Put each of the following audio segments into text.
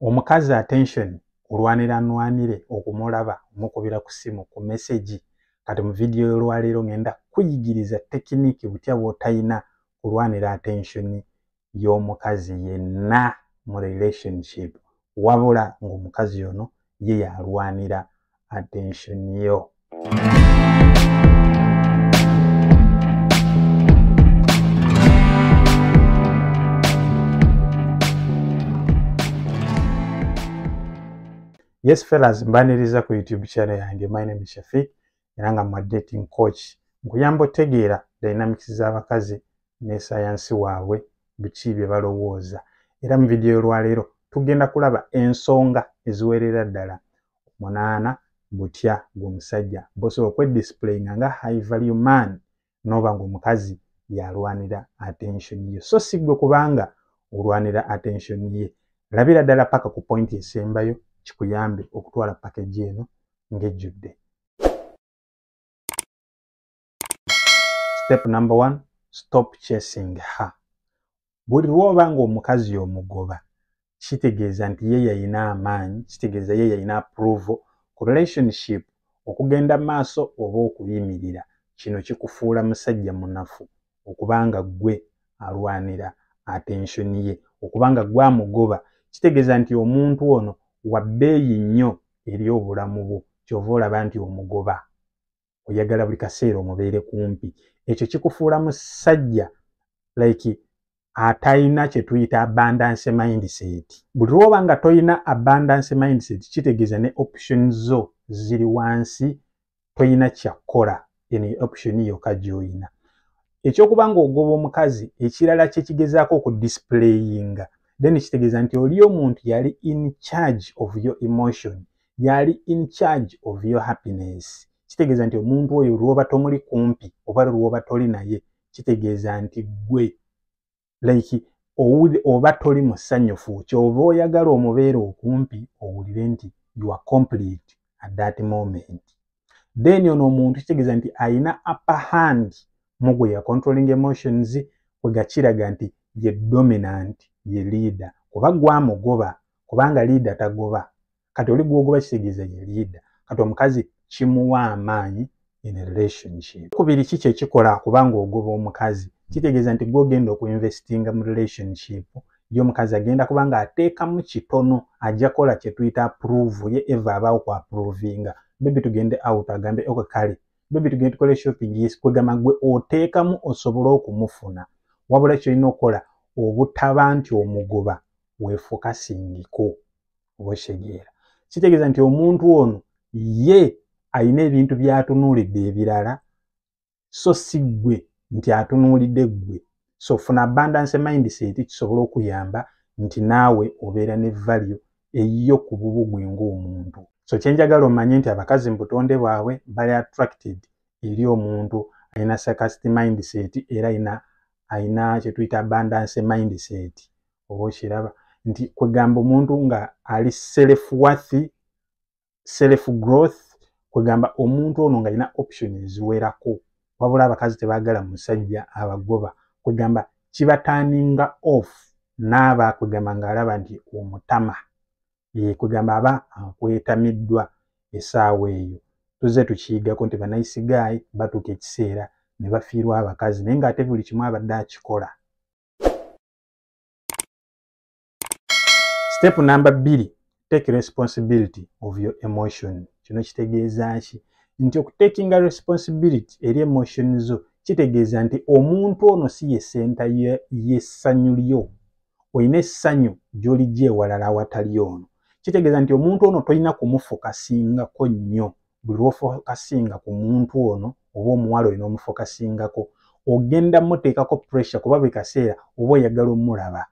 Omukazi attention olwanira nwanire okumulaba omukubira ku simu ku message. Kati mu video y'olwaleero ngenda kuyigiriza tekiniki butya bw'otayina kulwanira attention y'omukazi yenna mu relationship wabula ng'omukazi ono ye yalwanira attention yo. Yes fellas, mbaniriza ku YouTube channel yange. My name is Shafiq era nga dating coach. Nkuyamba otegeera dynamics z'abakazi ne science waabwe biki bye balowooza. Era mu video y'olwaleero tugenda kulaba ensonga eziwerera ddala 8 butya bw'omusajja bw'osobola okwedisplay nga high value man n'oba ng'omukazi yalwanira attention ye. So si ggwe kubanga olwanira attention ye. Labira ddala paka ku point esembayo kikuyambe okutwala package eno ng'ejjudde. Step number 1, stop chasing her. Buli lwoba ng'omukazi omugoba kitegeeza nti ye yayina amaanyi, kitegeeza ye yayina approval ku relationship okugenda maaso oba okuyimirira. Kino kikufuula musajja munafu okubanga ggwe alwanira attention ye, okubanga ggwe amugoba kitegeeza nti omuntu ono wabbeeyi nnyo eri obulamu bwo, kyova olaba nti omugoba, oyagala buli kaseera omubeere kumpi. Ekyo kikufuula musajja like atayina kye tuyita abundance mindset. Buli lwoba nga toyina abundance mindset kitegeeza ne options zo ziri wansi, toyina kyakola, eni option yokka gy'oyina. Ekyokuba ng'ogoba omukazi ekirala kye kigezaako okudisplayinga, then kitegeeza nti oli omuntu yali in charge of your emotion, yali in charge of your happiness. Kitegeeza nti omuntu oyo lwoba tomuli kumpi oba lwoba toli naye kitegeeza nti ggwe like oba toli musanyufu, kyova oyagala omubeera okumpi owulire nti you are complete at that moment. Then ono omuntu kitegeeza nti ayina upper hand mu gwe ya controlling emotions, kwe gakiraga nti ye dominant, ye leader. Kuba gwamugoba, kubanga leader tagoba. Kati oli gwogoba kitegeeza ye leader. Kati omukazi kimuwa amaanyi in a relationship. Kubiri kiki ekikola kubanga ogoba omukazi kitegeeza nti gwogenda okuinvestinga mu relationship y'omukazi agenda kubanga ateekamu kitono, ajja kola kye tuyita approve ye eva abaawo ku approvinga. Baby tugende out agambe okay kale, baby tugende tukole shopping, yes, kwegamba gwe oteekamu osobole okumufuna. Wabula kyolina okola obutaba nti omugoba weefokasingiko oboshegeera. Kitegeeza nti omuntu ono ye ayina ebintu by'atunuulidde ebirala, so si ggwe nti atunuulidde ggwe. So funa abundance mindset kisobola okuyamba nti naawe obeera ne value eyiyo ku bubugwe ng'omuntu. So kyenjagala omanye nti abakazi mu butonde bwabwe bali attracted eri omuntu ayina sarcastic mindset era ayina kye tuyita abundance mindset. Oba okiraba nti kwegamba omuntu nga ali self-worthy, self-growth, kwegamba omuntu ono nga alina option eziwerako. Wabula abakazi tebaagala musajja abagoba, kwegamba kibataaninga off n'aba kwegamba ng'alaba nti omutama. Kwegamba aba akwetamiddwa essaawa eyo. Tuzze tukiyigako nti banice guy batuuka ekiseera ne bafiirwa abakazi naye ng'ate buli kimu abadde akikola. Step number 2, take responsibility of your emotion. Kino kitegeeza ki? Nti okutakinga responsibility eri emotion zo kitegeeza nti omuntu ono si ye senta y'essanyu lyo. Oyina essanyu gy'olijja ewalala awatali ono. Kitegeeza nti omuntu ono tolina kumufokasingako nnyo. Buli lw'ofokasinga ku muntu ono oba omuwala olina omufokasingako, ogenda muteekako pressure kuba buli kaseera oba oyagala omulaba.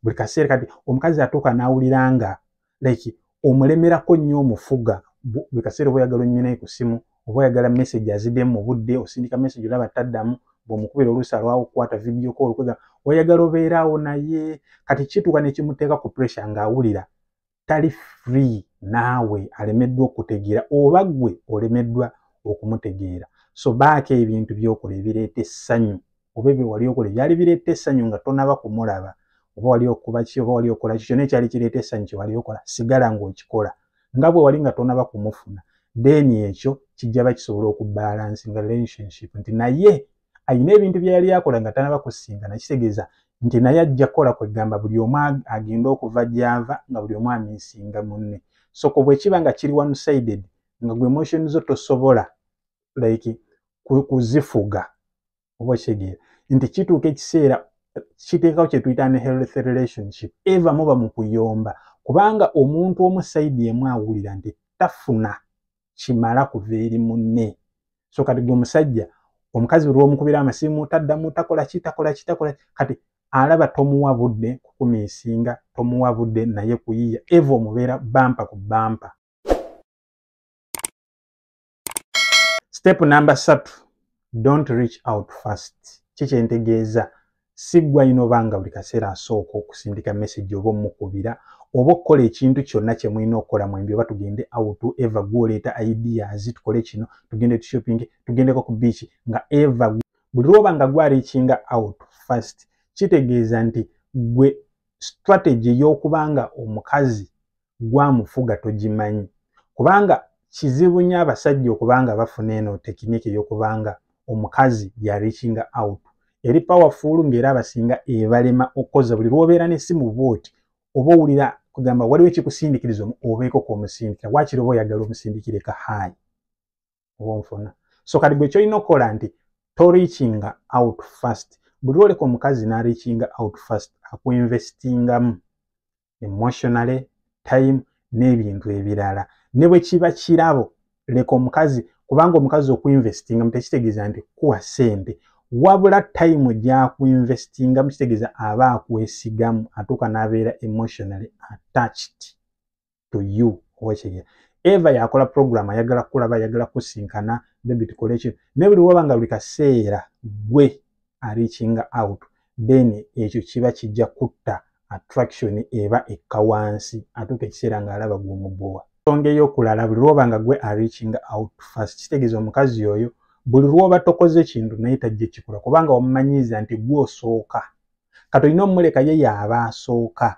Buli kaseera kati omukazi atuuka n'awulira nga like omulemerako nnyo omufuga. Buli kaseera oba oyagala onnyo naye ku simu, oba oyagala message aziddemu mu budde, osindika message olaba taddamu, bw'omukubira oluusi alwawo okukwata video call, kwega oyagala obeeraawo naye. Kati kituuka ne kimuteeka ku pressure ng'awulira tali free naawe, alemeddwa okutegeera oba ggwe olemeddwa okumutegeera. So baako ebintu by'okola ebireeta essanyu oba ebyo wali okola byali bireeta essanyu nga tonaba kumulaba oba wali okuba ki oba wali okola ki kyonna ekyali kireeta essanyu kye wali okola sigala ng'okikola nga bwe wali nga tonaba kumufuna then ekyo kijja bakisobola okubalansinga relationship nti naye ayina ebintu bye yali akola nga tanaba kusinkana kitegeeza nti naye ajja kukola kwegamba buli omu agenda okuva gy'ava nga buli omu amiisinga munne so ko bwe kiba nga kiri one sided nga gwe emotion zo tosobola like kuzifuga oba kitegeera nti kituuka ekiseera kiteekawo kye tuyita ne health relationship eva muba mu kuyomba kubanga omuntu omu side emu awulira nti tafuna kimala kuva eri munne so kati gwe omusajja omukazi olw'omukubira amasimu taddamu takola kati alaba tomuwa budde kukumiisinga tomuwa budde naye kuyiya eva omubeera bampa ku bampa. Step number 3, don't reach out first. Kikyentegeeza si ggwe alina obanga buli kaseera asooka okusindika message oba omukubira oba okukola ekintu kyonna kye mulina okukola mwembi oba tugende out eva gwoleeta ideas tukole kino tugende tu shopping tugendeko ku beach nga eva buli lwoba nga gwa reaching out first kitegeeza nti gwe strategy y'okubanga omukazi gwamufuga togimanyi kubanga kizibu nnyo abasajja okubanga bafuna eno tekiniki ey'okubanga omukazi ya reaching out eri powerful ng'era abasinga ebalema okukoza buli lw'obeera n'essimu bw'oti oba owulira kugamba waliwo ekikusindiikiriza obeeko kw'omusindikira waakiri oba oyagala omusindikire ka haayi oba onfuna so kati gwe kyolina okukola nti to reaching out first buli lwoleka omukazi na reaching out first akuinvestingamu emotionally time n'ebintu ebirala ne bwe kiba kirabo leka omukazi kubanga omukazi okuinvestingamu tekitegeeza nti kuwa ssente wabula time gy'akuinvestingamu kitegeeza aba akwesigamu atuuka n'abeera emotionally attached to you owekigira eva yakola program ayagala kulaba ayagala kusinkana baby tukole kino ne buli lwoba nga buli kaseera gwe reaching out then ekyo kiba kijja kutta attraction eba ekka wansi atuuka ekiseera ng'alaba gw'omubowa nsonga ey'okulala buli lwoba nga gwe reaching out first kitegeeza omukazi oyo buli lwoba tokoze kintu naye tajja kikola kubanga wamumanyiiza nti gwe osooka kati olina omuleka ye yaaba asooka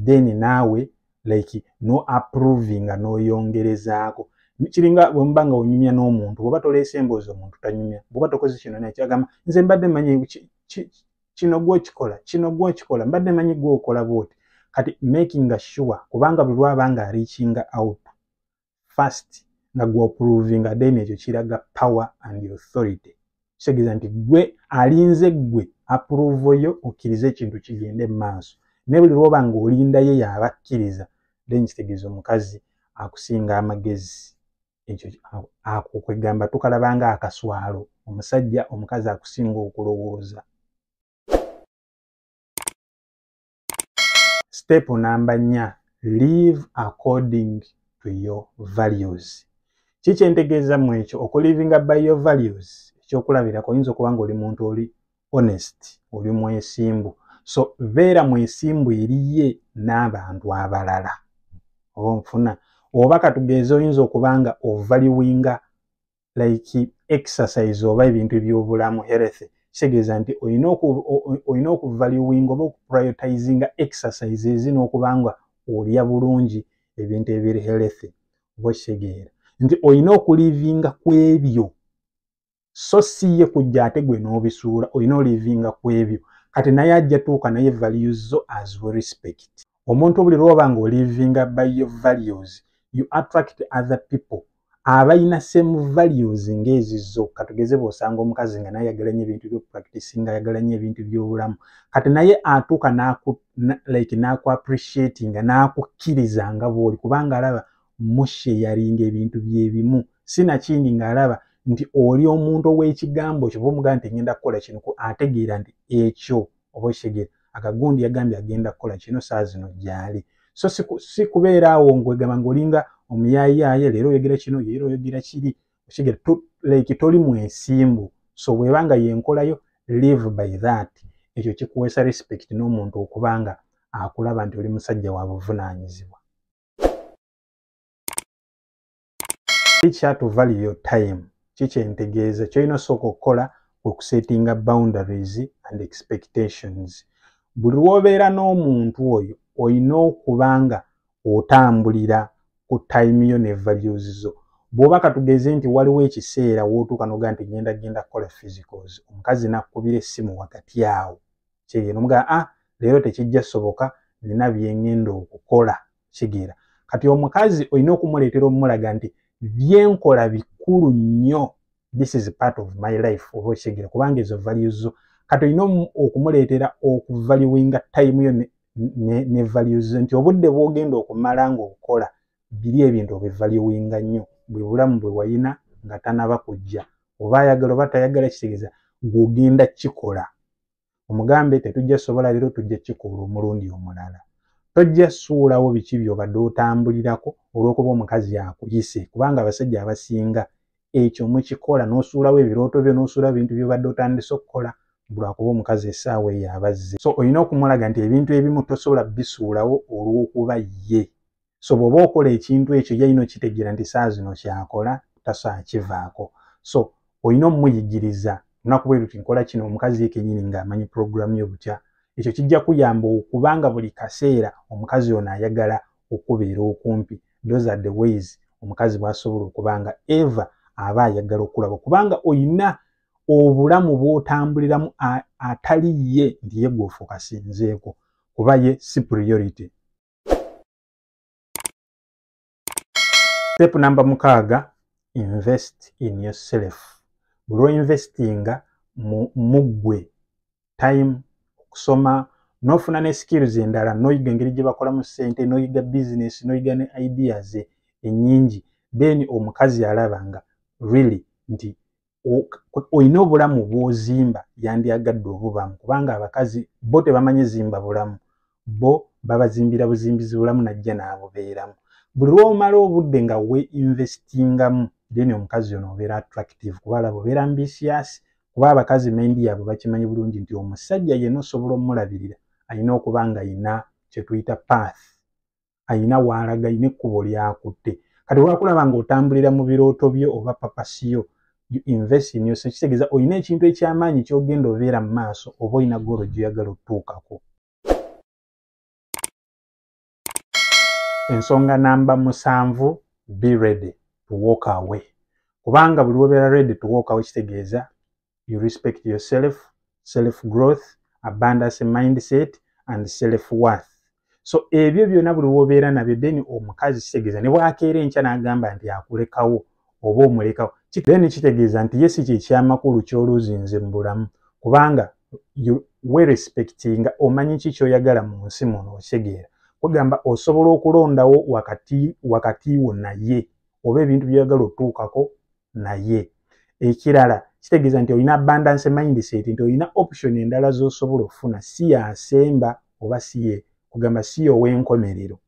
then naawe like no approving n'oyongerezaako kiringa bwe muba nga onyumya n'omuntu bw'oba toleese emboozi omuntu tanyumya bw'oba tokoze kino naye kyagamba nze mbadde manyi kino gw'okikola mbadde manyi gw'okola bw'oti kati making sure kubanga buli lwaba nga reaching out first nga gw'oprovinga then ekyo kiraga power and authority kitegeeza nti gwe alinze gwe approval yo okkiriza ekintu kigende mu maaso ne buli lwoba nga olinda ye yaaba akkiriza then kitegeeza omukazi akusinga amagezi ekyo ako kwegamba tukalabanga akaswalo omusajja omukazi akusinga okulowooza. Step number 4, live according to your values. Kikyentegeeza mu ekyo okulivinga by your values ekyokulabirako oyinza okuba nga oli muntu oli honest oli mwesimbu so beera mwesimbu eriye n'abantu abalala oba onfuna oba katugeeze oyinza okuba nga ovaluinga like exercise oba ebintu by'obulamu health kitegeeza nti olina okuvaluinga oba okuprioritizinga exercise ezina okuba nga olya bulungi ebintu ebiri health oba kitegeera nti olina okulivinga ku ebyo so si ye kujja ate gwe n'obisuula olina olivinga ku ebyo kati naye ajja tuuka naye values zo as we respect omuntu buli lwoba nga olivinga by your values you attract other people abalina same values ng'ezizo katugeze bw'osanga omukazi nga naye ayagala nnyo ebintu by'okupracticinga ayagala nnyo ebintu by'obulamu kati naye atuuka n'aku appreciatinga n'akukkiriza nga bw'oli kubanga alaba musheyaringa ebintu byebimu sinakindi ng'alaba nti oli omuntu ow'ekigambo kyo omugamba nti ngenda kukola kino ategeera nti ekyo oba ekitegeera akagundi yagambye agenda kukola kino saa zino gy'ali so si kubeera awo ngwegamba ng'olinga omuyaayaaya leero oyogera kino leero oyogera kiri ekitegeera like toli mwesimbu so bw'eba nga yenkolayo live by that ekyo kikuweesa respect n'omuntu okubanga akulaba nti oli musajja wa buvunaanyizibwa. Teach her to value your time. Kikyentegeeza kyolina osooka okukola okusettinga boundaries and expectations. buli lw'obeera n'omuntu oyo olina okubanga otambulira ku time yo ne values zo. Bw'oba katugeze nti waliwo ekiseera w'otuuka n'ogaa nti genda kukola physicals, omukazi n'akkubira essimu wakati awo, kyegeera n'omugaa leero tekijja soboka, nina bye ngenda okukola, kyegeera. Kati omukazi olina okumuleetera omulaga nti byenkola bikulu nnyo, this is part of my life, oba okyegeera, kubanga ezo values zo. Kati olina okumuleetera okuvaluinga time yo ne values zo, nti obudde bw'ogenda okumala ng'okola biri ebintu obivaluinga nnyo, bwe bulamu bwe wayina nga tanaba kujja, oba ayagala oba tayagala, kitegeeza gw'ogenda kikola. Omugambe tetujja sobola leero, tujja kikola omulundi omulala. Tojja suulawo biki by'obadde otambulirako olw'okuba omukazi akuyise, kubanga abasajja abasinga ekyo mukikola n'osuulawo ebirooto byo, n'osuulawo ebintu by'obadde otandise okukola, lwakuba omukazi essaawa eyo abazze. So olina okumulaga nti ebintu ebimu tosobola bisuulawo olw'okuba ye. So bw'oba okola ekintu ekyo ye alina okitegeera nti saa zino kyakola, tasobola kivaako. So olina omuyigiriza lunaku bwe luti nkola kino, omukazi ye kennyini ng'amanyi puroguramu yo butya. Ekyo kijja kuyamba okubanga buli kaseera omukazi ono ayagala okubeera okumpi. Those are the ways omukazi bw'asobola okubanga eva aba ayagala okulaba, kubanga olina obulamu bw'otambuliramu atali ye, nti ye gw'ofokasinzeeko, kuba ye si priority. Step number 6, invest in yourself. Buli investinga mu ggwe, time, okusoma, n'ofuna ne skills endala, n'oyiga engeri gye bakolamu ssente, n'oyiga business, n'oyiga ne ideas ennyingi, then omukazi alabanga really nti olina obulamu bw'ozimba yandyagadde obubamu, kubanga abakazi bo tebamanyi zimba bulamu, bo babazimbira buzimbizi bulamu najja n'abubeeramu. Buli lw'omala obudde nga we investingamu, then omukazi ono obeera attractive, kuba alaba obeera ambitious, kuba abakazi mendi yaabwe bakimanyi bulungi nti omusajja yenna osobola omulabirira alina okuba nga ayina kye tuyita path, ayina w'alaga, ayina ekkubo ly'akutte. Kati wakulaba ng'otambulira mu birooto byo oba papasiyo, you invest in yourself, kitegeeza olina ekintu eky'amaanyi ky'ogenda obeera mu maaso, oba olina goolo gy'oyagala okutuukako. Ensonga namba 7, be ready to walk away. Kubanga buli lw'obeera ready to walk away, kitegeeza you respect yourself, self growth, abundance mindset and self worth. So ebyo byonna buli lw'obeera nabyo, then omukazi kitegeeza ne bw'akeera enkya n'agamba nti akulekawo oba omulekawo, then kitegeeza nti ye si kye ky'amakulu ky'oluzinze mu bulamu, kubanga we respectinga, omanyi ki ky'oyagala mu nsi muno, okitegeera. Kugamba osobola okulondawo wakati wo naye, oba ebintu by'oyagala otuukako naye. Ekirala kitegeeza nti olina abundance mindset, nti olina option endala z'osobola okufuna, si yasemba oba si ye, kugamba si ow'enkomerero.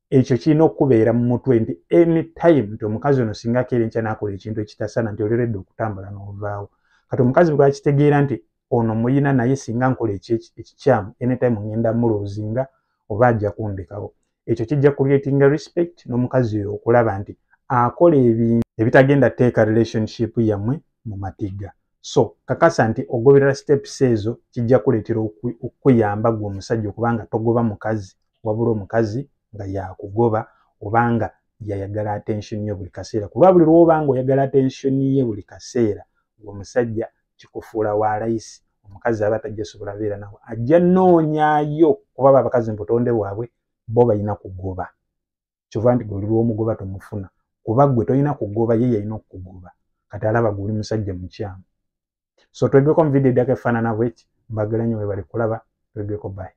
Ekyo kirina okubeera mu mutwe nti anytime nti omukazi ono singa akeera enkya n'akola ekintu ekitasana, nti oleredde okutambula n'ovaawo. Kati omukazi bw'akitegeera nti ono muyina naye singa nkola ekikyamu, anytime ngenda muloozinga oba ajja kundekawo. Ekyo kijja creatinga respect n'omukazi oyo okulaba nti akola ebintu ebitagenda teeka relationship yammwe mu matiga. So kakasa nti ogoberera steps ezo, kijja kuleetera okuyamba gwe omusajja okubanga togoba mukazi, wabula omukazi nga yakugoba obanga yayagala attention yo buli kaseera. Kuba buli lw'obanga oyagala attention ye buli kaseera, omusajja kikufuula wa layisi, omukazi aba tajja sobola beera nawe, ajja noonyaayo, kuba abakazi mu butonde bwabwe bo balina kugoba. Kyova nti buli lw'omugoba tomufuna, kuba gwe tolina kugoba, ye yalina okugoba. Kati alaba gwe oli musajja mukyamu. So twegeko mu video eddako efaanana bw'eti, mbagala nnyo bwe bali kulaba, twegeko bye.